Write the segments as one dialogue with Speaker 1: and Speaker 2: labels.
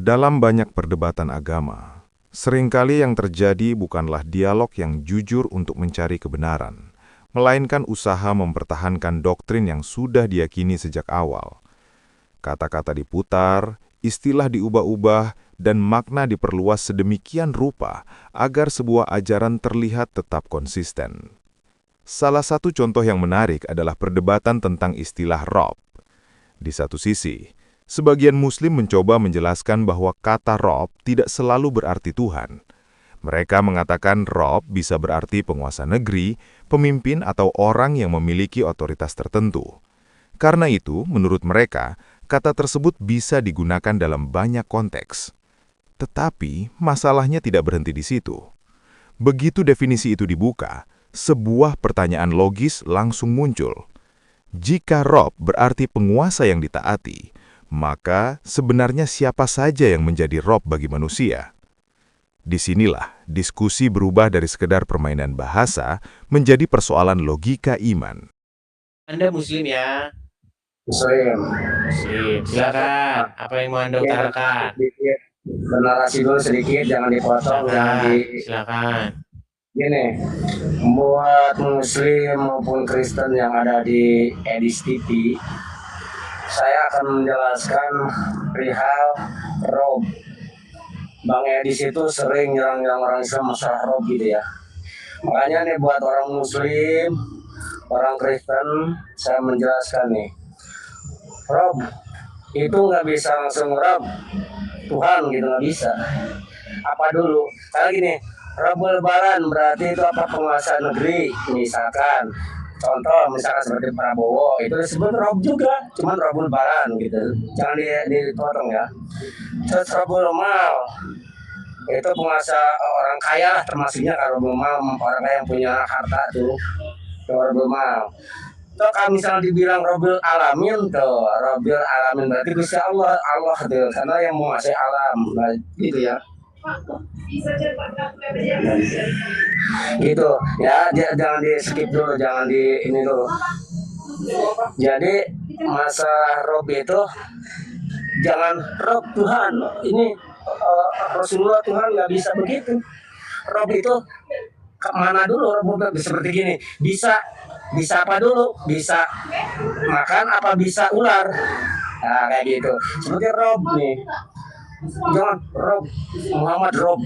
Speaker 1: Dalam banyak perdebatan agama, seringkali yang terjadi bukanlah dialog yang jujur untuk mencari kebenaran, melainkan usaha mempertahankan doktrin yang sudah diyakini sejak awal. Kata-kata diputar, istilah diubah-ubah, dan makna diperluas sedemikian rupa agar sebuah ajaran terlihat tetap konsisten. Salah satu contoh yang menarik adalah perdebatan tentang istilah Rob. Di satu sisi, sebagian Muslim mencoba menjelaskan bahwa kata Rob tidak selalu berarti Tuhan. Mereka mengatakan Rob bisa berarti penguasa negeri, pemimpin atau orang yang memiliki otoritas tertentu. Karena itu, menurut mereka, kata tersebut bisa digunakan dalam banyak konteks. Tetapi, masalahnya tidak berhenti di situ. Begitu definisi itu dibuka, sebuah pertanyaan logis langsung muncul. Jika Rob berarti penguasa yang ditaati, maka sebenarnya siapa saja yang menjadi Rob bagi manusia? Disinilah diskusi berubah dari sekedar permainan bahasa menjadi persoalan logika iman.
Speaker 2: Anda Muslim ya?
Speaker 3: Muslim.
Speaker 2: Muslim. Silakan. Apa yang mau Anda utarakan?
Speaker 3: Sedikit bernarasi dulu sedikit, jangan dipotong,
Speaker 2: Silakan.
Speaker 3: Gini, buat Muslim maupun Kristen yang ada di Edis TV, saya akan menjelaskan perihal Rob. Bang Edis itu sering nyerang-nyerang orang Islam masalah Rob gitu ya. Makanya nih buat orang Muslim, orang Kristen, saya menjelaskan nih. Rob itu nggak bisa langsung Rob Tuhan gitu, nggak bisa. Apa dulu? Karena gini, Rabbul Baran berarti itu apa, penguasa negeri misalkan. Contoh misalkan seperti Prabowo itu disebut Rob juga, cuman Rabbul Baran gitu. Jangan dipotong ya. Terus Rabbul Mal itu penguasa orang kaya lah, termasuknya kalau Rabbul Mal orang kaya yang punya harta tuh. Rabbul Mal. Tuh kalau misalnya dibilang Robil Alamin tuh, Robil Alamin berarti Gusti Allah, Allah tuh, karena yang menguasai alam, nah, gitu ya. Gitu ya, jangan di skip dulu, jangan di ini dulu. Jadi masalah Rob itu jangan Rob Tuhan, ini Rasulullah Tuhan, nggak bisa begitu. Rob itu kemana dulu? Rob seperti gini, bisa apa dulu? Bisa makan apa bisa ular? Nah kayak gitu. Seperti Rob nih. Jangan Rob Muhammad Rob.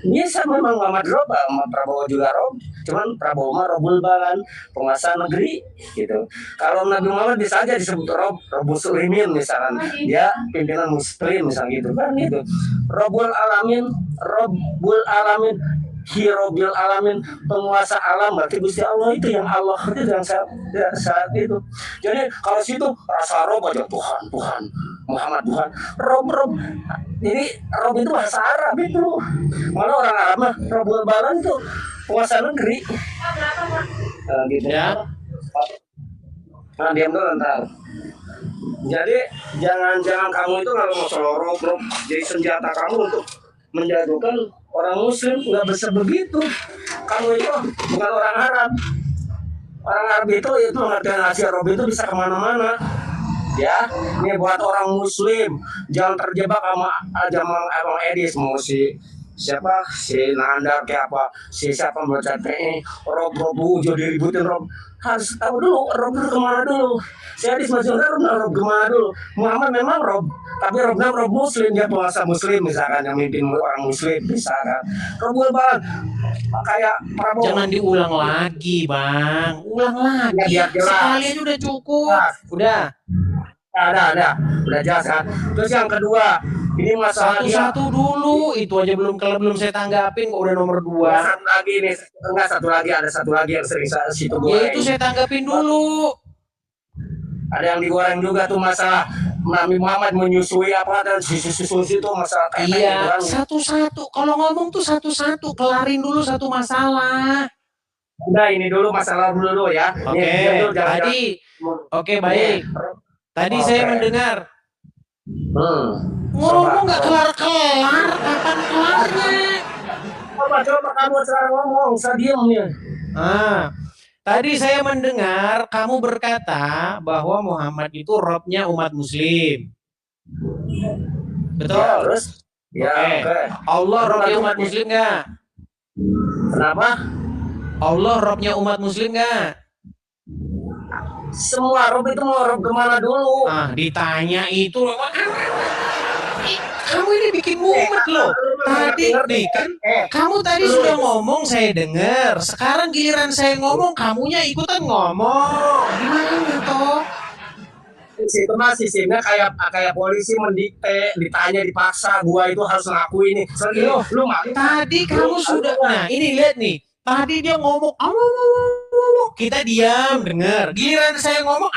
Speaker 3: Bisa memang Muhammad Rob, Prabowo juga Rob. Cuman Prabowo mah Robul Balan, penguasa negeri gitu. Kalau Nabi Muhammad bisa aja disebut Rob, Robul Muslimin misalkan. Dia pimpinan Muslim misalnya gitu kan gitu. Robul Alamin, Robul Alamin, Hirobil Alamin, penguasa alam, berarti Gusti Allah itu yang Allah itu yang saat itu. Jadi kalau situ rasa Rob aja Tuhan, Muhammad Tuhan, Rob. Jadi Rob itu bahasa Arab itu. Malah orang Arab mah Robul Balan itu penguasa negeri. Gitu ya. Nah diam dulu ntar. Jadi jangan kamu itu kalau mau solo Rob jadi senjata kamu untuk menjatuhkan orang Muslim, nggak bisa begitu. Kamu itu bukan orang Arab. Orang Arab itu pengertian Asia Rob itu bisa kemana-mana. Ya, ini buat orang Muslim jangan terjebak sama Abang Edis, mau siapa si Nandar kayak apa, si siapa baca TE Rob ujo diributin Rob, harus tahu dulu Rob itu kemana dulu. Si Edis masih Rob kemana dulu. Muhammad memang Rob, tapi Robnya Rob Muslim, dia penguasa Muslim misalkan, yang mimpin orang Muslim misalkan. Robul Bang kayak Prabowo.
Speaker 2: Jangan diulang lagi, Bang. Ulang lagi. Ya, sekali aja udah cukup. Udah.
Speaker 3: Udah jelas kan. Terus yang kedua, ini masalah
Speaker 2: satu-satu dulu, itu aja belum saya tanggapin kok udah nomor 2.
Speaker 3: Satu lagi nih, ada satu lagi yang sering situ goreng.
Speaker 2: Ya itu saya tanggapin dulu.
Speaker 3: Ada yang digoreng juga tuh masalah Nabi Muhammad menyusui apa dan susu itu masalah kayak
Speaker 2: iya, satu-satu. Kalau ngomong tuh satu-satu, kelarin dulu satu masalah.
Speaker 3: Udah ini dulu masalah dulu ya.
Speaker 2: Oke, baik. Tadi saya mendengar ngomong nggak kelar-kelar, kapan kelarnya?
Speaker 3: Coba kamu sekarang ngomong, saya diam nih.
Speaker 2: Tadi saya mendengar kamu berkata bahwa Muhammad itu Robnya umat Muslim. Betul.
Speaker 3: Ya, terus? Ya,
Speaker 2: Oke.
Speaker 3: oke.
Speaker 2: Allah Robnya umat muslim nggak?
Speaker 3: Kenapa?
Speaker 2: Allah Robnya umat muslim nggak?
Speaker 3: Semua Rob itu mau Rob kemana dulu?
Speaker 2: Ditanya itu kamu ini bikin mumet loh. Tadi nih kan, kamu tadi sudah ngomong saya dengar. Sekarang giliran saya ngomong, kamunya ikutan ngomong. Gimana toh?
Speaker 3: Itu mah sistemnya kayak polisi mendikte, ditanya dipaksa, gua itu harus ngaku ini. Lu
Speaker 2: tadi kamu sudah, nah ini lihat nih. Tadi dia ngomong, kita diam, dengar. Giliran saya ngomong,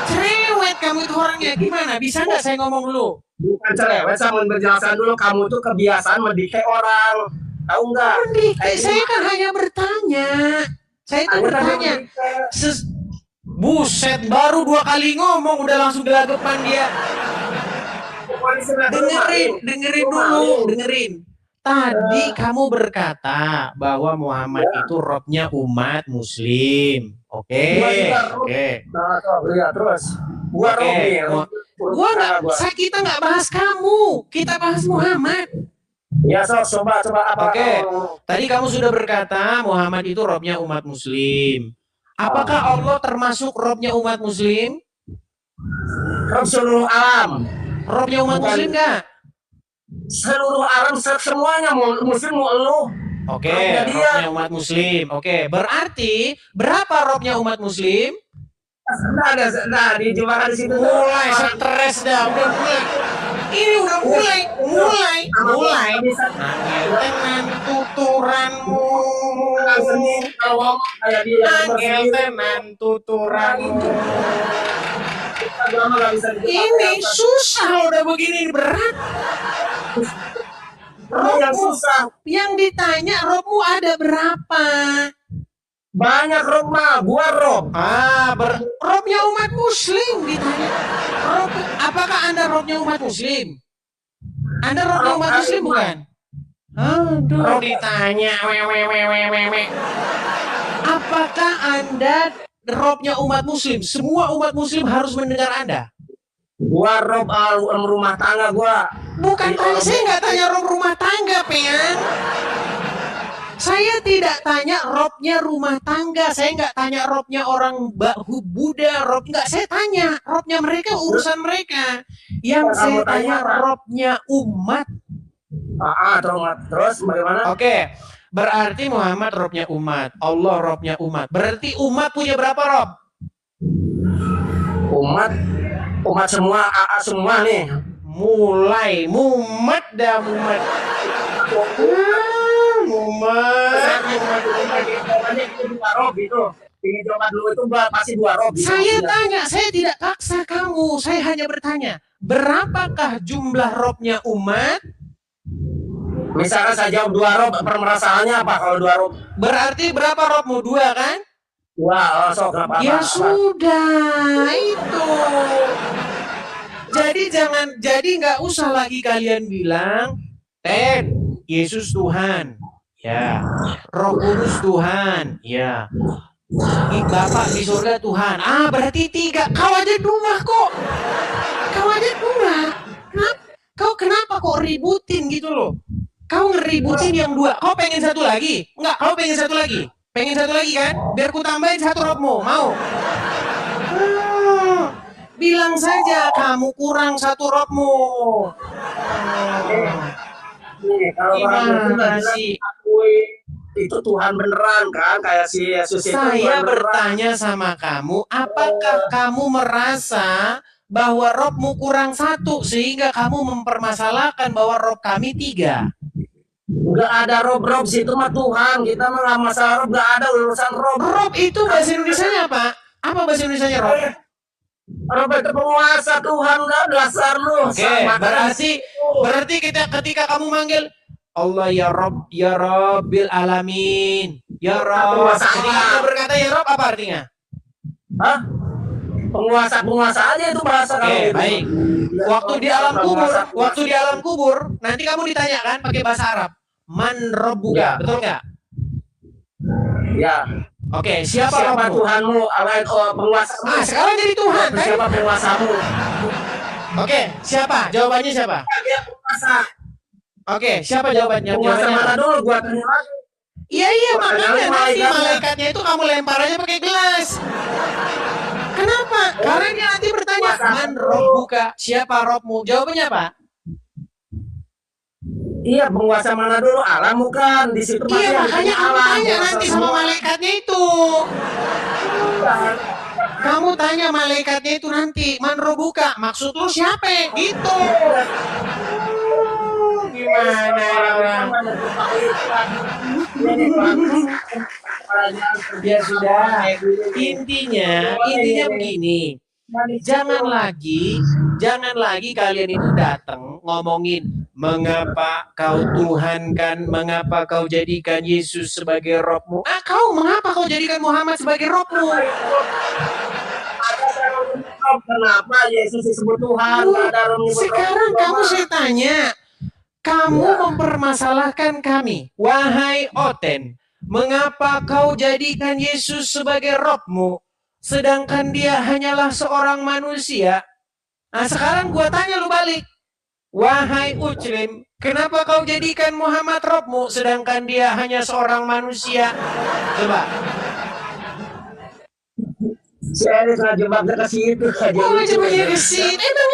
Speaker 2: cerewet kamu itu orangnya. Gimana? Bisa nggak saya ngomong dulu?
Speaker 3: Bukan cerewet, saya mau menjelaskan dulu. Kamu tuh kebiasaan mendikte orang. Tahu nggak?
Speaker 2: Mendikte, saya kan hanya bertanya. Saya itu bertanya. Buset, baru 2 kali ngomong udah langsung gelagapan dia. Dengerin dulu, dengerin. Tadi kamu berkata bahwa Muhammad itu Robnya umat muslim. Oke.
Speaker 3: Iya, terus. Gua
Speaker 2: kita nggak bahas kamu. Kita bahas Muhammad.
Speaker 3: Ya, coba apa?
Speaker 2: Oke. Tadi kamu sudah berkata Muhammad itu Robnya umat muslim. Apakah Allah termasuk Robnya umat muslim?
Speaker 3: Rob seluruh alam.
Speaker 2: Robnya umat muslim nggak?
Speaker 3: Seluruh alam, semuanya muslim mau lu.
Speaker 2: Oke, Robnya umat muslim. Oke, berarti berapa Robnya umat muslim?
Speaker 3: Nah, dijumpa di situ.
Speaker 2: Mulai stres dah, udah mulai. Ini udah mulai. Angel tuturanmu. Angel tenan tuturanmu. Ini susah udah begini, berat.
Speaker 3: Yang susah.
Speaker 2: Yang ditanya Robmu ada berapa?
Speaker 3: Banyak Rob mah, gua Rob.
Speaker 2: Robnya umat muslim ditanya. Apakah Anda Robnya umat muslim? Anda Robnya umat muslim bukan? Aduh, ditanya. Apakah Anda Robnya umat muslim? Semua umat muslim harus mendengar Anda.
Speaker 3: Gua Rob rumah tangga gua.
Speaker 2: Bukan tanya, saya nggak tanya Rob rumah tangga, Pean. Saya tidak tanya Robnya rumah tangga. Saya nggak tanya Robnya orang Buddha. Rob nggak. Saya tanya Robnya mereka, urusan mereka. Yang saya tanya Robnya umat.
Speaker 3: Terus bagaimana?
Speaker 2: Oke. Berarti Muhammad Robnya umat. Allah Robnya umat. Berarti umat punya berapa Rob?
Speaker 3: Umat semua nih.
Speaker 2: Mulai mumat dah mumat. Saya tanya, saya tidak paksa kamu. Saya hanya bertanya, berapakah jumlah Robnya umat?
Speaker 3: Misalkan saya jawab 2 Rob, permasalahannya apa kalau 2 Rob?
Speaker 2: Berarti berapa Robmu? 2 kan? Ya sudah, itu. Jadi nggak usah lagi kalian bilang, Yesus Tuhan, ya. Roh Kudus Tuhan, ya. Bapak di surga Tuhan. Berarti 3. Kau aja 2 kok. Kenapa kok ributin gitu loh? Kau ngeributin yang 2. Kau pengen 1 lagi? Enggak, kau pengen 1 lagi. Pengen 1 lagi kan? Biar ku tambahin 1 Robmu. Mau? Bilang saja kamu kurang 1 Robmu. Gimana sih?
Speaker 3: Itu Tuhan beneran kan, kayak si Yesus itu.
Speaker 2: Saya bertanya sama kamu, apakah kamu merasa bahwa Robmu kurang 1 sehingga kamu mempermasalahkan bahwa Rob kami 3?
Speaker 3: Enggak ada Rob situ mah Tuhan. Kita mah nggak masalah Rob, nggak ada urusan Rob.
Speaker 2: Rob itu bahasa Indonesianya apa? Apa bahasa Indonesianya Rob?
Speaker 3: Rob itu penguasa Tuhan, udah dasar lu.
Speaker 2: Oke, berarti ketika kamu manggil Allah ya Rob, ya Rabbil alamin, ya Rob. Ketika kamu berkata ya Rob, apa artinya?
Speaker 3: Penguasa aja itu bahasa kamu.
Speaker 2: Oke, baik. Waktu di alam kubur, nanti kamu ditanyakan pakai bahasa Arab. Man Rabbuka, betul nggak?
Speaker 3: Ya.
Speaker 2: Oke, siapa
Speaker 3: Tuhanmu? Penguasa.
Speaker 2: Sekarang jadi Tuhan.
Speaker 3: Siapa penguasamu?
Speaker 2: Oke, siapa? Jawabannya siapa?
Speaker 3: Dia penguasa.
Speaker 2: Oke, siapa jawabannya?
Speaker 3: Penguasa
Speaker 2: Jawabannya
Speaker 3: mana
Speaker 2: apa?
Speaker 3: dulu gua tanya lagi.
Speaker 2: Iya, makanya nanti
Speaker 3: Malaikatnya.
Speaker 2: malaikatnya itu kamu lempar aja pakai gelas. Kenapa? Karena dia nanti bertanya, man rob buka, siapa robmu? Jawabannya apa?
Speaker 3: Iya, penguasa mana dulu? Allah bukan. Di situ pasti
Speaker 2: Iya,
Speaker 3: yang
Speaker 2: makanya
Speaker 3: punya
Speaker 2: kamu
Speaker 3: Allah.
Speaker 2: tanya
Speaker 3: Penguasa
Speaker 2: nanti sama
Speaker 3: semua.
Speaker 2: malaikatnya itu. Kamu tanya malaikatnya itu nanti, man rob buka, maksud lu siapa? Gitu. Gimana orang? Ya sudah, intinya begini. Jangan lagi kalian itu datang ngomongin mengapa kau Tuhankan, mengapa kau jadikan Yesus sebagai Robmu. Mengapa kau jadikan Muhammad sebagai Robmu?
Speaker 3: Kenapa Yesus disebut Tuhan?
Speaker 2: Sekarang saya tanya, kamu mempermasalahkan kami, wahai Oten, mengapa kau jadikan Yesus sebagai Robmu? Sedangkan dia hanyalah seorang manusia. Nah sekarang gua tanya lu balik. Wahai Uclim, kenapa kau jadikan Muhammad Robmu sedangkan dia hanya seorang manusia? Coba.
Speaker 3: Saya ngejebaknya ke situ saja.
Speaker 2: Oh ngejebaknya ke situ. Emang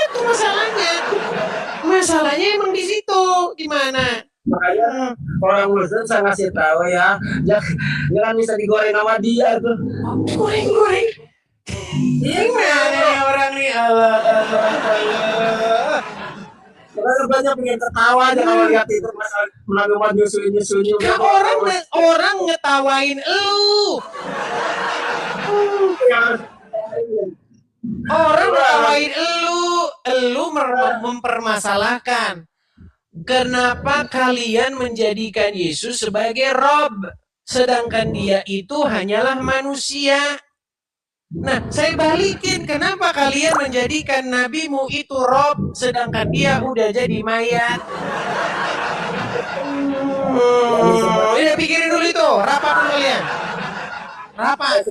Speaker 2: itu masalahnya. Masalahnya emang di situ. Gimana?
Speaker 3: Makanya orang Muslim saya ngasih tahu ya, jangan bisa digoreng sama dia tuh.
Speaker 2: Goreng. Gimana ya orang nih? Allah.
Speaker 3: Karena banyak pengen tertawa aja kalau lihat itu masalah Nabi Muhammad nyusul.
Speaker 2: Orang ngetawain elu. Orang ngetawain elu mempermasalahkan. Kenapa kalian menjadikan Yesus sebagai Rob, sedangkan dia itu hanyalah manusia? Nah, saya balikin, kenapa kalian menjadikan nabimu itu Rob, sedangkan dia udah jadi mayat? Udah pikirin dulu itu, rapat dulu kalian. Rapat.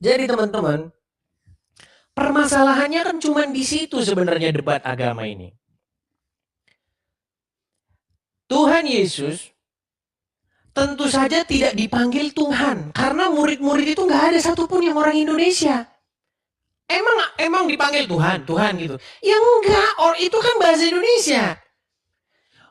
Speaker 2: Jadi teman-teman, permasalahannya kan cuma di situ sebenarnya debat agama ini. Tuhan Yesus tentu saja tidak dipanggil Tuhan karena murid-murid itu nggak ada satupun yang orang Indonesia. Emang dipanggil Tuhan gitu. Ya enggak, itu kan bahasa Indonesia.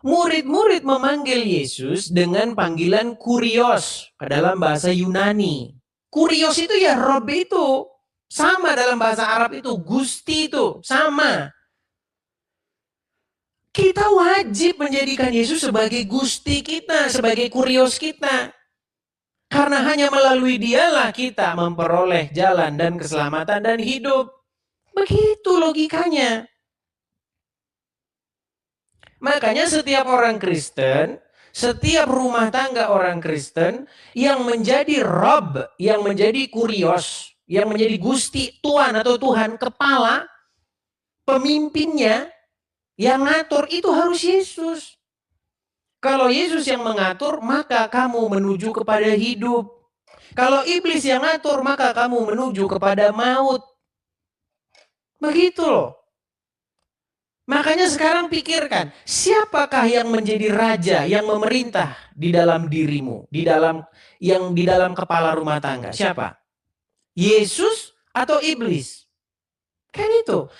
Speaker 2: Murid-murid memanggil Yesus dengan panggilan kurios ke dalam bahasa Yunani. Kurios itu ya Rob itu. Sama dalam bahasa Arab itu, Gusti itu, sama. Kita wajib menjadikan Yesus sebagai Gusti kita, sebagai kurios kita. Karena hanya melalui dialah kita memperoleh jalan dan keselamatan dan hidup. Begitu logikanya. Makanya setiap orang Kristen, setiap rumah tangga orang Kristen yang menjadi Rob, yang menjadi kurios, yang menjadi Gusti, Tuan atau Tuhan, kepala, pemimpinnya, yang ngatur itu harus Yesus. Kalau Yesus yang mengatur, maka kamu menuju kepada hidup. Kalau iblis yang ngatur, maka kamu menuju kepada maut. Begitu loh. Makanya sekarang pikirkan, siapakah yang menjadi raja, yang memerintah di dalam dirimu, di dalam kepala rumah tangga? Siapa? Yesus atau iblis? Kan itu.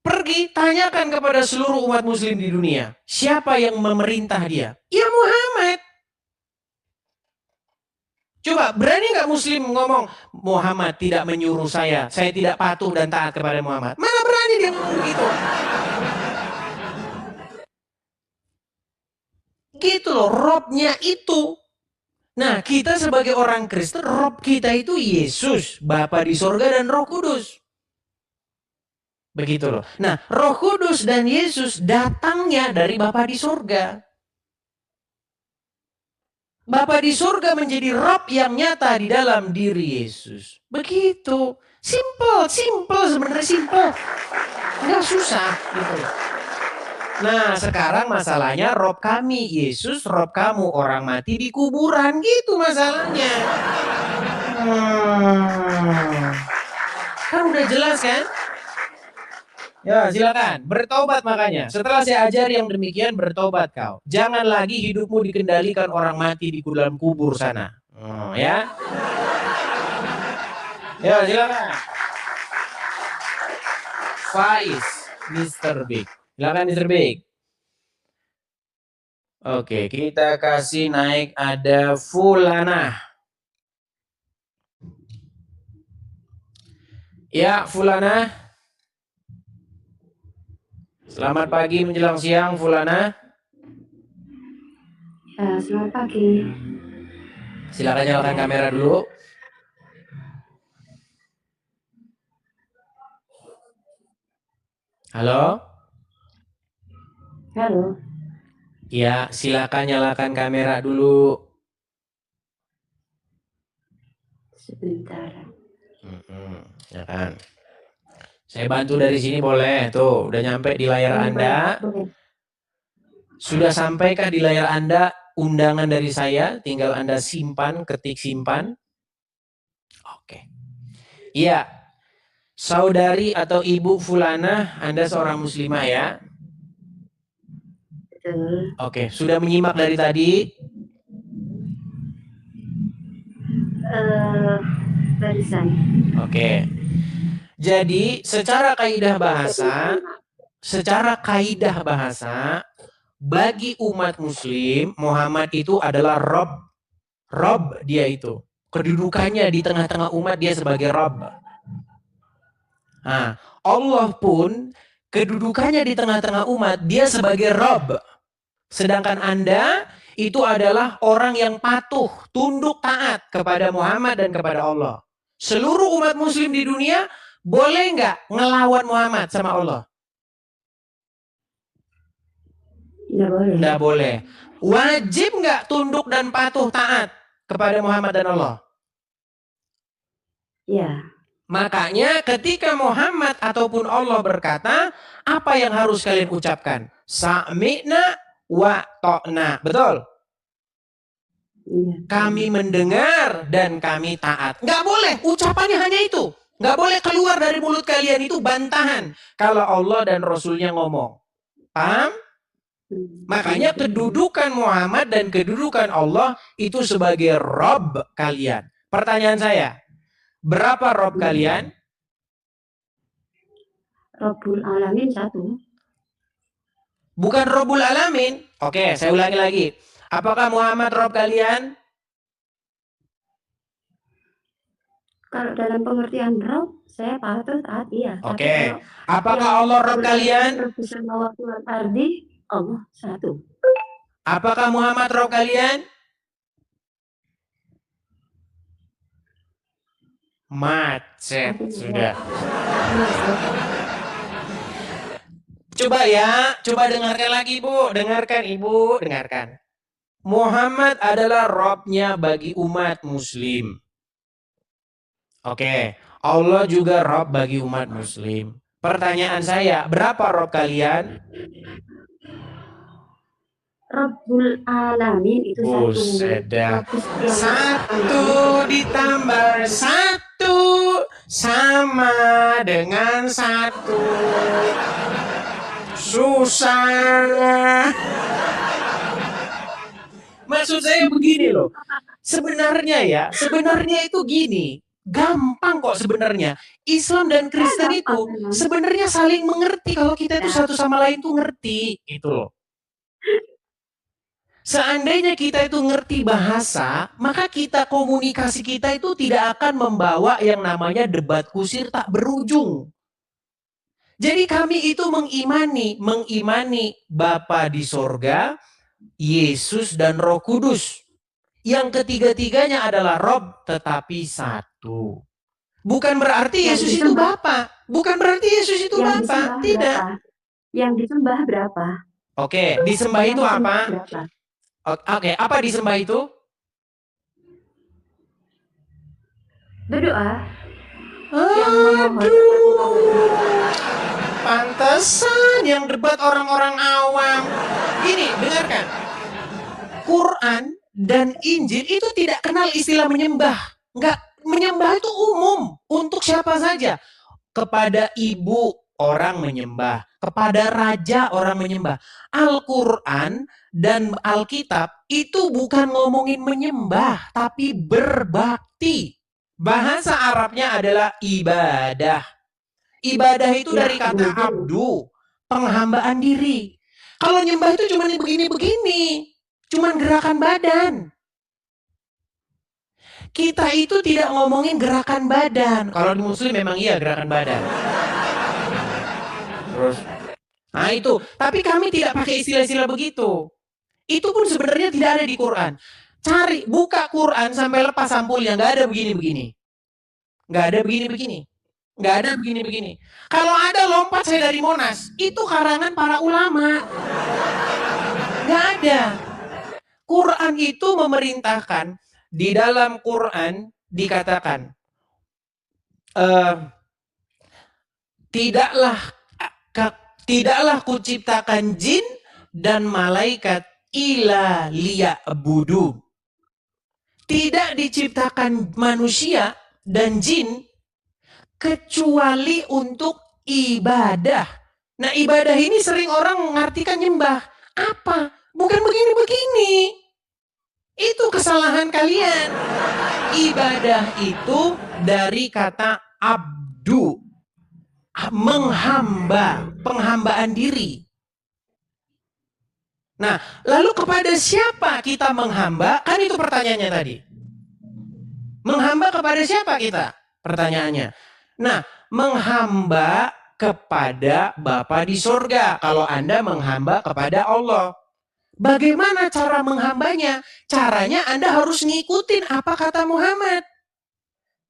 Speaker 2: Pergi tanyakan kepada seluruh umat muslim di dunia, siapa yang memerintah dia? Ya Muhammad. Coba berani nggak muslim ngomong, Muhammad tidak menyuruh saya tidak patuh dan taat kepada Muhammad. Mana berani dia ngomong begitu? Gitu loh, Robnya itu. Nah, kita sebagai orang Kristen, Rob kita itu Yesus, Bapa di sorga dan Roh Kudus. Begitu loh. Nah, Roh Kudus dan Yesus datangnya dari Bapa di sorga. Bapa di sorga menjadi Rob yang nyata di dalam diri Yesus. Begitu. Simple sebenarnya simple. Nggak susah gitu loh. Nah, sekarang masalahnya Rob kami, Yesus, Rob kamu, orang mati di kuburan, gitu masalahnya. Kan udah jelas kan? Ya, silakan. Bertobat makanya. Setelah saya ajari yang demikian, bertobat kau. Jangan lagi hidupmu dikendalikan orang mati di dalam kubur sana. Ya. Ya, silakan. Faiz, Mr. Big. Silakan Mr. Big. Oke, kita kasih naik ada Fulana. Ya, Fulana. Selamat pagi menjelang siang, Fulana.
Speaker 4: Ya, selamat pagi.
Speaker 2: Silakan nyalakan kamera dulu. Halo?
Speaker 4: Halo.
Speaker 2: Ya, silakan nyalakan kamera dulu.
Speaker 4: Sebentar.
Speaker 2: Ya kan. Saya bantu dari sini boleh. Tuh, udah nyampe di layar Anda.
Speaker 4: Boleh.
Speaker 2: Sudah sampaikah di layar Anda undangan dari saya? Tinggal Anda simpan, ketik simpan. Oke. Iya. Saudari atau Ibu Fulana, Anda seorang muslimah ya?
Speaker 4: Betul.
Speaker 2: Oke, sudah menyimak dari tadi?
Speaker 4: Barisan.
Speaker 2: Oke. Jadi, secara kaidah bahasa, bagi umat muslim, Muhammad itu adalah Rob. Rob dia itu. Kedudukannya di tengah-tengah umat dia sebagai Rob. Nah, Allah pun kedudukannya di tengah-tengah umat dia sebagai Rob. Sedangkan Anda itu adalah orang yang patuh, tunduk taat kepada Muhammad dan kepada Allah. Seluruh umat muslim di dunia boleh nggak ngelawan Muhammad sama Allah?
Speaker 4: Nggak boleh.
Speaker 2: Nggak boleh. Wajib nggak tunduk dan patuh taat kepada Muhammad dan Allah?
Speaker 4: Ya.
Speaker 2: Makanya ketika Muhammad ataupun Allah berkata, apa yang harus kalian ucapkan? Sami'na wa ta'na. Betul?
Speaker 4: Iya.
Speaker 2: Kami mendengar dan kami taat. Nggak boleh, ucapannya hanya itu. Nggak boleh keluar dari mulut kalian itu bantahan. Kalau Allah dan Rasulnya ngomong. Paham? Makanya kedudukan Muhammad dan kedudukan Allah itu sebagai Rob kalian. Pertanyaan saya, berapa Rob kalian?
Speaker 4: Rabbul Alamin satu.
Speaker 2: Bukan Robul Alamin. Oke, saya ulangi lagi. Apakah Muhammad Rob kalian?
Speaker 4: Kalau dalam pengertian Rabb, saya patuh taat iya.
Speaker 2: Oke. Apakah Allah Rob kalian?
Speaker 4: Ardi, Allah satu.
Speaker 2: Apakah Muhammad Rob kalian? Macet sudah. Coba ya, coba dengarkan lagi Bu, dengarkan Ibu, dengarkan. Muhammad adalah Robnya bagi umat muslim. Oke, Allah juga Rob bagi umat muslim. Pertanyaan saya, berapa Rob kalian?
Speaker 4: Rabbul Alamin itu satu.
Speaker 2: Buset dah. Satu ditambah satu sama dengan satu. Susah. Maksud saya begini loh. Sebenarnya itu gini. Gampang kok sebenarnya. Islam dan Kristen itu sebenarnya saling mengerti kalau kita itu satu sama lain tuh ngerti. Itu loh. Seandainya kita itu ngerti bahasa, maka komunikasi kita itu tidak akan membawa yang namanya debat kusir tak berujung. Jadi kami itu mengimani Bapa di sorga, Yesus dan Roh Kudus. Yang ketiga-tiganya adalah Rob tetapi satu. Bukan berarti Yesus itu Bapa. Bukan berarti Yesus itu Bapa. Tidak.
Speaker 4: Yang disembah berapa?
Speaker 2: Oke, disembah itu apa? Oke, apa disembah itu?
Speaker 4: Berdoa.
Speaker 2: Aduh. Pantesan yang debat orang-orang awam. Gini, dengarkan. Quran dan Injil itu tidak kenal istilah menyembah. Enggak, menyembah itu umum untuk siapa saja. Kepada ibu orang menyembah, kepada raja orang menyembah. Al-Quran dan Alkitab itu bukan ngomongin menyembah, tapi berbakti. Bahasa Arabnya adalah ibadah. Ibadah itu dari kata abdu, penghambaan diri. Kalau nyembah itu cuma begini-begini, cuma gerakan badan. Kita itu tidak ngomongin gerakan badan. Kalau di muslim memang iya gerakan badan. Terus, nah itu. Tapi kami tidak pakai istilah-istilah begitu. Itu pun sebenarnya tidak ada di Quran. Cari, buka Quran sampai lepas sampulnya. Nggak ada begini-begini. Nggak ada begini-begini. Nggak ada begini-begini. Kalau ada lompat saya dari Monas, itu karangan para ulama. Nggak ada. Quran itu memerintahkan, di dalam Quran dikatakan, tidaklah kuciptakan jin dan malaikat ila liya'budu. Tidak diciptakan manusia dan jin kecuali untuk ibadah. Nah, ibadah ini sering orang mengartikan nyembah. Apa? Bukan begini-begini. Itu kesalahan kalian. Ibadah itu dari kata abdu, menghamba, penghambaan diri. Nah, lalu kepada siapa kita menghamba? Kan itu pertanyaannya tadi. Menghamba kepada siapa kita? Pertanyaannya. Nah, menghamba kepada Bapa di surga. Kalau Anda menghamba kepada Allah. Bagaimana cara menghambanya? Caranya Anda harus ngikutin apa kata Muhammad.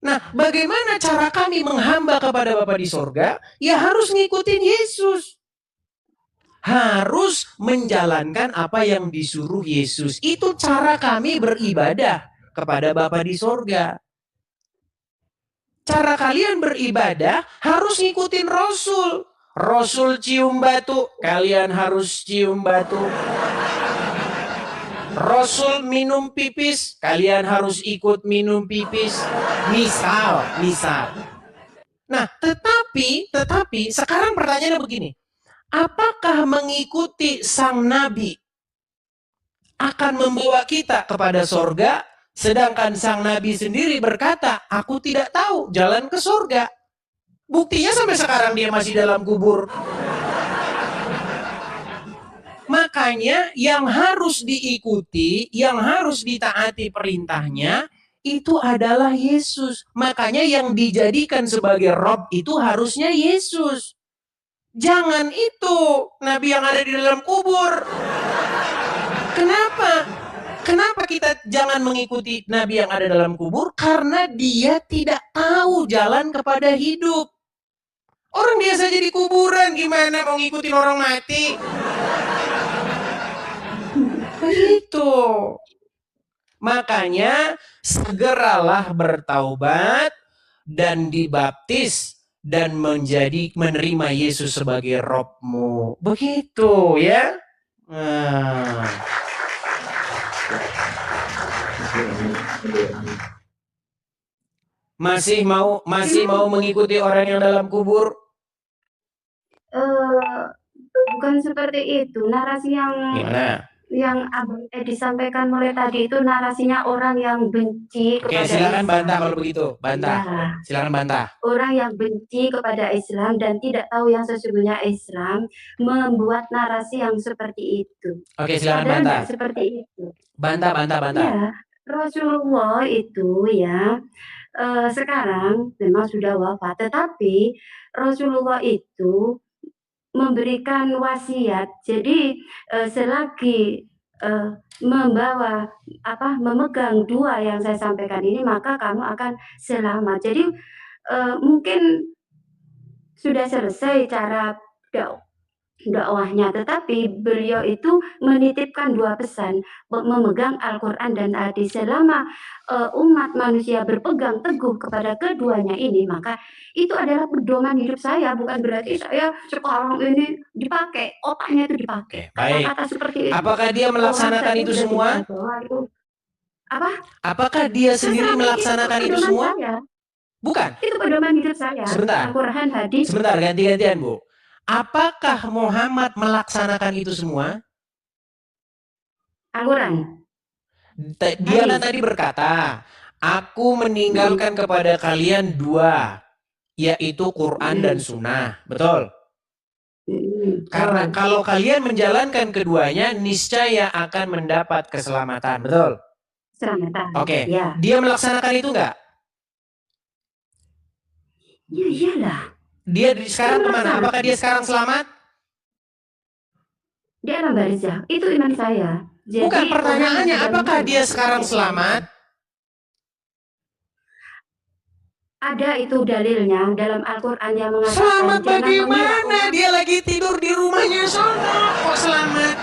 Speaker 2: Nah, bagaimana cara kami menghamba kepada Bapa di surga? Ya harus ngikutin Yesus. Harus menjalankan apa yang disuruh Yesus. Itu cara kami beribadah kepada Bapa di surga. Cara kalian beribadah harus ngikutin Rasul. Rasul cium batu, kalian harus cium batu. Rasul minum pipis, kalian harus ikut minum pipis. Misal. Nah, tetapi sekarang pertanyaannya begini. Apakah mengikuti sang nabi akan membawa kita kepada sorga, sedangkan sang nabi sendiri berkata, aku tidak tahu jalan ke sorga. Buktinya sampai sekarang dia masih dalam kubur. Makanya yang harus diikuti, yang harus ditaati perintahnya, itu adalah Yesus. Makanya yang dijadikan sebagai Rob itu harusnya Yesus. Jangan itu nabi yang ada di dalam kubur. Kenapa? Kenapa kita jangan mengikuti nabi yang ada dalam kubur? Karena dia tidak tahu jalan kepada hidup. Orang biasa jadi kuburan, gimana mau ngikutin orang mati? Begitu. Makanya segeralah bertaubat dan dibaptis dan menerima Yesus sebagai Robmu. Begitu ya. Nah. Masih mau mengikuti orang yang dalam kubur?
Speaker 4: Bukan seperti itu. Narasi yang disampaikan mulai tadi itu narasinya orang yang benci kepada
Speaker 2: silakan
Speaker 4: Islam.
Speaker 2: Bantah kalau begitu. Bantah. Ya. Silakan bantah.
Speaker 4: Orang yang benci kepada Islam dan tidak tahu yang sesungguhnya Islam membuat narasi yang seperti itu.
Speaker 2: Oke, silakan bantah.
Speaker 4: Seperti itu.
Speaker 2: Bantah. Ya,
Speaker 4: Rasulullah itu ya sekarang memang sudah wafat, tetapi Rasulullah itu memberikan wasiat. Jadi selagi memegang dua yang saya sampaikan ini, maka kamu akan selamat. Jadi mungkin sudah selesai cara dakwahnya, tetapi beliau itu menitipkan 2 pesan, memegang Al-Quran dan hadis. Selama, umat manusia berpegang teguh kepada keduanya ini, maka itu adalah pedoman hidup saya, bukan berarti saya sekarang ini dipakai, otaknya itu dipakai.
Speaker 2: Oke, baik.
Speaker 4: Kata-kata seperti itu.
Speaker 2: Apakah dia melaksanakan
Speaker 4: Saya
Speaker 2: itu
Speaker 4: sudah
Speaker 2: semua?
Speaker 4: jelas bahwa itu apa?
Speaker 2: Apakah dia sendiri melaksanakan itu
Speaker 4: pedoman
Speaker 2: semua?
Speaker 4: saya.
Speaker 2: Bukan.
Speaker 4: Itu pedoman hidup saya.
Speaker 2: Sebentar.
Speaker 4: Al-Quran, hadis.
Speaker 2: Sebentar, ganti-gantian, Bu. Apakah Muhammad melaksanakan itu semua?
Speaker 4: Al-Quran.
Speaker 2: Dia tadi berkata, aku meninggalkan kepada kalian 2, yaitu Quran dan Sunnah. Betul? Karena kalau kalian menjalankan keduanya, niscaya akan mendapat keselamatan. Betul?
Speaker 4: Keselamatan.
Speaker 2: Oke.
Speaker 4: Ya.
Speaker 2: Dia melaksanakan itu enggak?
Speaker 4: Ya iyalah.
Speaker 2: Dia sekarang kemana? Apakah dia sekarang selamat?
Speaker 4: Dia alam barzah. Itu iman saya. Jadi,
Speaker 2: bukan, pertanyaannya apakah dia sekarang selamat?
Speaker 4: Ada itu dalilnya dalam Al-Quran yang mengatakan
Speaker 2: selamat bagaimana? Dia lagi tidur di rumahnya sono. Kok selamat?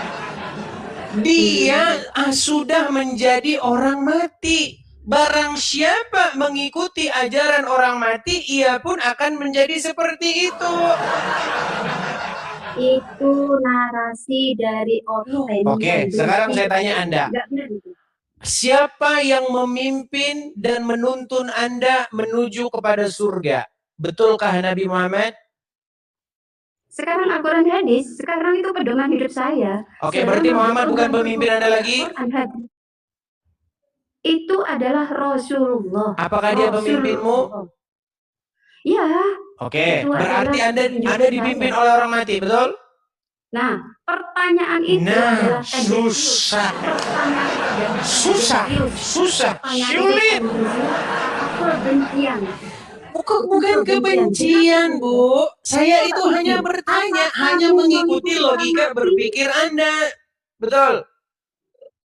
Speaker 2: Dia sudah menjadi orang mati. Barang siapa mengikuti ajaran orang mati, ia pun akan menjadi seperti itu.
Speaker 4: Itu narasi dari orang.
Speaker 2: Oke, sekarang saya tanya Anda. Siapa yang memimpin dan menuntun Anda menuju kepada surga? Betulkah Nabi Muhammad?
Speaker 4: Sekarang Al-Quran hadis, sekarang itu pedoman hidup saya.
Speaker 2: Oke, berarti Muhammad bukan pemimpin Anda lagi?
Speaker 4: Itu adalah Rasulullah.
Speaker 2: Apakah dia pemimpinmu?
Speaker 4: Ya.
Speaker 2: Oke, berarti Anda dipimpin oleh orang mati, betul?
Speaker 4: Nah, pertanyaan itu adalah
Speaker 2: susah. Sulit.
Speaker 4: Kebencian.
Speaker 2: Bukan kebencian, Bu. Saya itu hanya bertanya, hanya mengikuti logika berpikir Anda. Betul?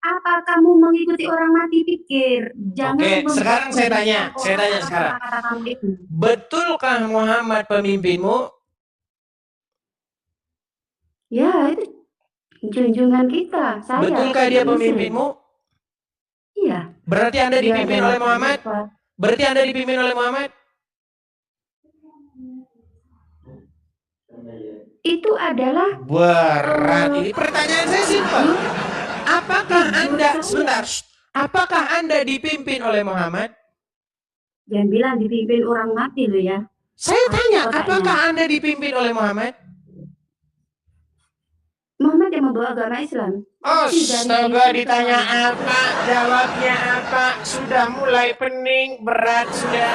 Speaker 4: Apa kamu mengikuti orang mati pikir?
Speaker 2: Oke, sekarang saya tanya sekarang. Betulkah Muhammad pemimpinmu?
Speaker 4: Ya, itu junjungan kita. Saya.
Speaker 2: Betulkah dia pemimpinmu?
Speaker 4: Iya.
Speaker 2: Berarti Anda dipimpin oleh Muhammad? Berarti Anda dipimpin oleh Muhammad?
Speaker 4: Itu adalah
Speaker 2: berat. Ini pertanyaan saya simpel. Apakah Anda dipimpin oleh Muhammad?
Speaker 4: Jangan bilang dipimpin orang mati loh ya.
Speaker 2: Saya tanya, apakah Anda dipimpin oleh Muhammad?
Speaker 4: Muhammad yang membawa agama Islam.
Speaker 2: Astaga, ditanya apa, jawabnya apa, sudah mulai pening, berat sudah.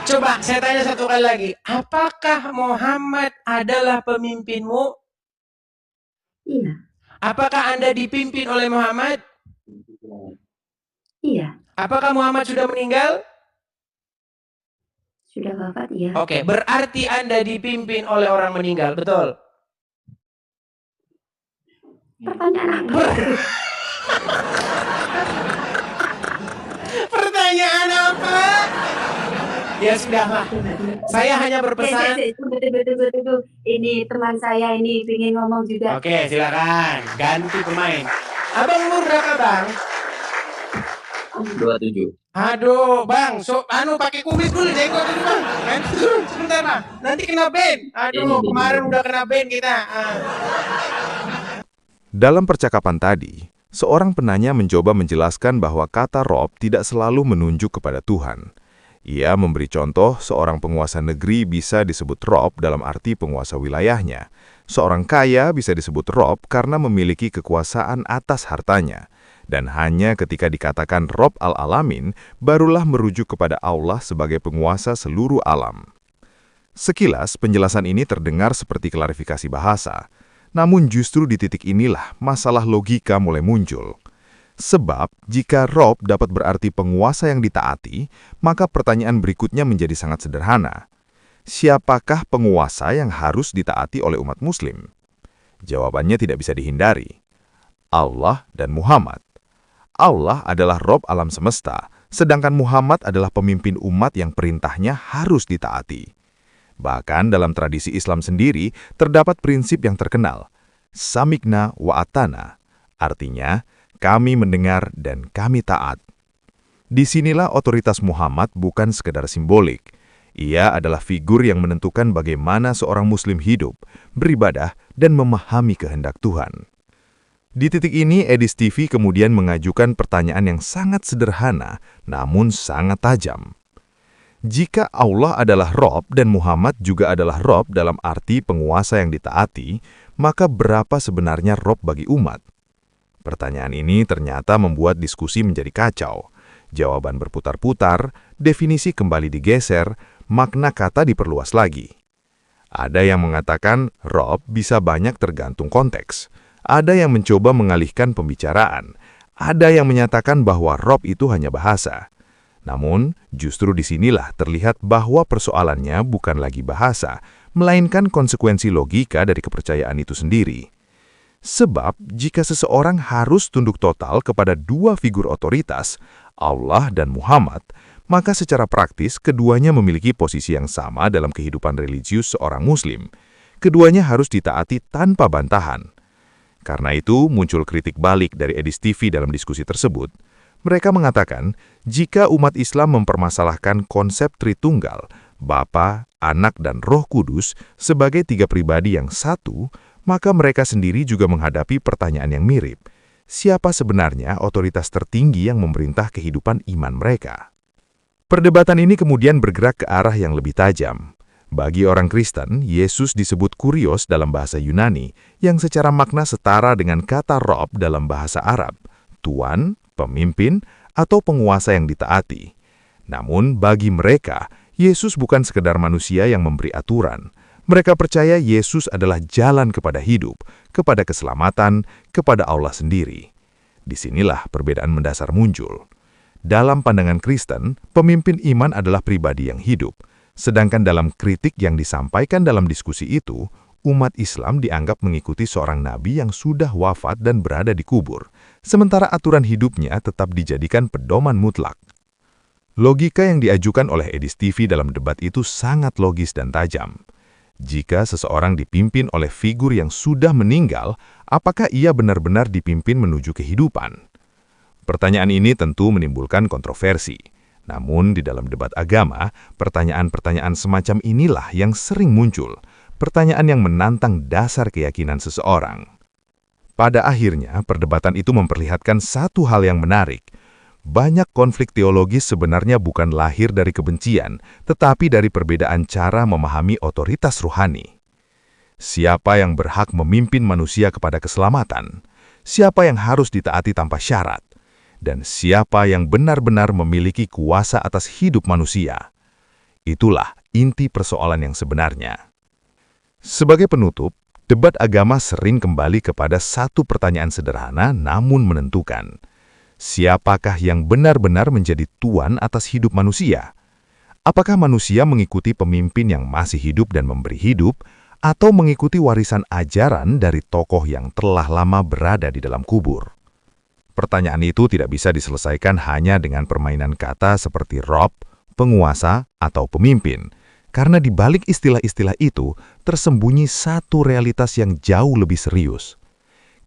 Speaker 2: Coba saya tanya satu kali lagi, apakah Muhammad adalah pemimpinmu?
Speaker 4: Iya.
Speaker 2: Apakah Anda dipimpin oleh Muhammad?
Speaker 4: Iya.
Speaker 2: Apakah Muhammad sudah meninggal?
Speaker 4: Sudah wafat, ya.
Speaker 2: Oke, berarti Anda dipimpin oleh orang meninggal, betul?
Speaker 4: Pertanyaan apa?
Speaker 2: Pertanyaan apa? Ya sudahlah. Saya hanya berpesan.
Speaker 4: Betul. Ini teman saya ini ingin ngomong juga.
Speaker 2: Oke, silakan. Ganti pemain. Abang umur berapa, Bang?
Speaker 5: 27.
Speaker 2: Aduh, Bang. Pakai kumis dulu, jenggot dulu, Bang. Ganti dulu sebentar, Bang. Nanti kena ban. Aduh, kemarin udah kena ban kita.
Speaker 1: Dalam percakapan tadi, seorang penanya mencoba menjelaskan bahwa kata Rob tidak selalu menunjuk kepada Tuhan. Ia memberi contoh seorang penguasa negeri bisa disebut Rob dalam arti penguasa wilayahnya. Seorang kaya bisa disebut Rob karena memiliki kekuasaan atas hartanya. Dan hanya ketika dikatakan Rob al-Alamin, barulah merujuk kepada Allah sebagai penguasa seluruh alam. Sekilas, penjelasan ini terdengar seperti klarifikasi bahasa. Namun justru di titik inilah masalah logika mulai muncul. Sebab, jika Rob dapat berarti penguasa yang ditaati, maka pertanyaan berikutnya menjadi sangat sederhana. Siapakah penguasa yang harus ditaati oleh umat muslim? Jawabannya tidak bisa dihindari. Allah dan Muhammad. Allah adalah Rob alam semesta, sedangkan Muhammad adalah pemimpin umat yang perintahnya harus ditaati. Bahkan dalam tradisi Islam sendiri terdapat prinsip yang terkenal, samikna wa atana, artinya kami mendengar dan kami taat. Disinilah otoritas Muhammad bukan sekedar simbolik. Ia adalah figur yang menentukan bagaimana seorang muslim hidup, beribadah, dan memahami kehendak Tuhan. Di titik ini, Edis TV kemudian mengajukan pertanyaan yang sangat sederhana, namun sangat tajam. Jika Allah adalah Rob dan Muhammad juga adalah Rob dalam arti penguasa yang ditaati, maka berapa sebenarnya Rob bagi umat? Pertanyaan ini ternyata membuat diskusi menjadi kacau. Jawaban berputar-putar, definisi kembali digeser, makna kata diperluas lagi. Ada yang mengatakan Rob bisa banyak tergantung konteks. Ada yang mencoba mengalihkan pembicaraan. Ada yang menyatakan bahwa Rob itu hanya bahasa. Namun, justru disinilah terlihat bahwa persoalannya bukan lagi bahasa, melainkan konsekuensi logika dari kepercayaan itu sendiri. Sebab, jika seseorang harus tunduk total kepada dua figur otoritas, Allah dan Muhammad, maka secara praktis keduanya memiliki posisi yang sama dalam kehidupan religius seorang muslim. Keduanya harus ditaati tanpa bantahan. Karena itu, muncul kritik balik dari Edis TV dalam diskusi tersebut. Mereka mengatakan, jika umat Islam mempermasalahkan konsep Tritunggal, Bapa, Anak, dan Roh Kudus sebagai tiga pribadi yang satu, maka mereka sendiri juga menghadapi pertanyaan yang mirip. Siapa sebenarnya otoritas tertinggi yang memerintah kehidupan iman mereka? Perdebatan ini kemudian bergerak ke arah yang lebih tajam. Bagi orang Kristen, Yesus disebut Kurios dalam bahasa Yunani, yang secara makna setara dengan kata Rob dalam bahasa Arab, tuan, pemimpin, atau penguasa yang ditaati. Namun bagi mereka, Yesus bukan sekedar manusia yang memberi aturan. Mereka percaya Yesus adalah jalan kepada hidup, kepada keselamatan, kepada Allah sendiri. Disinilah perbedaan mendasar muncul. Dalam pandangan Kristen, pemimpin iman adalah pribadi yang hidup. Sedangkan dalam kritik yang disampaikan dalam diskusi itu, umat Islam dianggap mengikuti seorang nabi yang sudah wafat dan berada di kubur, sementara aturan hidupnya tetap dijadikan pedoman mutlak. Logika yang diajukan oleh Edis TV dalam debat itu sangat logis dan tajam. Jika seseorang dipimpin oleh figur yang sudah meninggal, apakah ia benar-benar dipimpin menuju kehidupan? Pertanyaan ini tentu menimbulkan kontroversi. Namun di dalam debat agama, pertanyaan-pertanyaan semacam inilah yang sering muncul, pertanyaan yang menantang dasar keyakinan seseorang. Pada akhirnya, perdebatan itu memperlihatkan satu hal yang menarik. Banyak konflik teologis sebenarnya bukan lahir dari kebencian, tetapi dari perbedaan cara memahami otoritas ruhani. Siapa yang berhak memimpin manusia kepada keselamatan? Siapa yang harus ditaati tanpa syarat? Dan siapa yang benar-benar memiliki kuasa atas hidup manusia? Itulah inti persoalan yang sebenarnya. Sebagai penutup, debat agama sering kembali kepada satu pertanyaan sederhana namun menentukan. Siapakah yang benar-benar menjadi tuan atas hidup manusia? Apakah manusia mengikuti pemimpin yang masih hidup dan memberi hidup, atau mengikuti warisan ajaran dari tokoh yang telah lama berada di dalam kubur? Pertanyaan itu tidak bisa diselesaikan hanya dengan permainan kata seperti Rob, penguasa, atau pemimpin, karena di balik istilah-istilah itu tersembunyi satu realitas yang jauh lebih serius.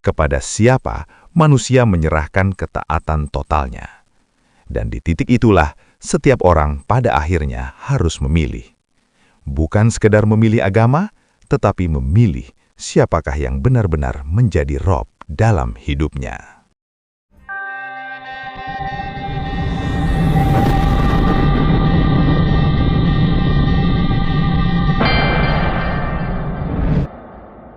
Speaker 1: Kepada siapa manusia menyerahkan ketaatan totalnya? Dan di titik itulah setiap orang pada akhirnya harus memilih. Bukan sekedar memilih agama, tetapi memilih siapakah yang benar-benar menjadi Rob dalam hidupnya.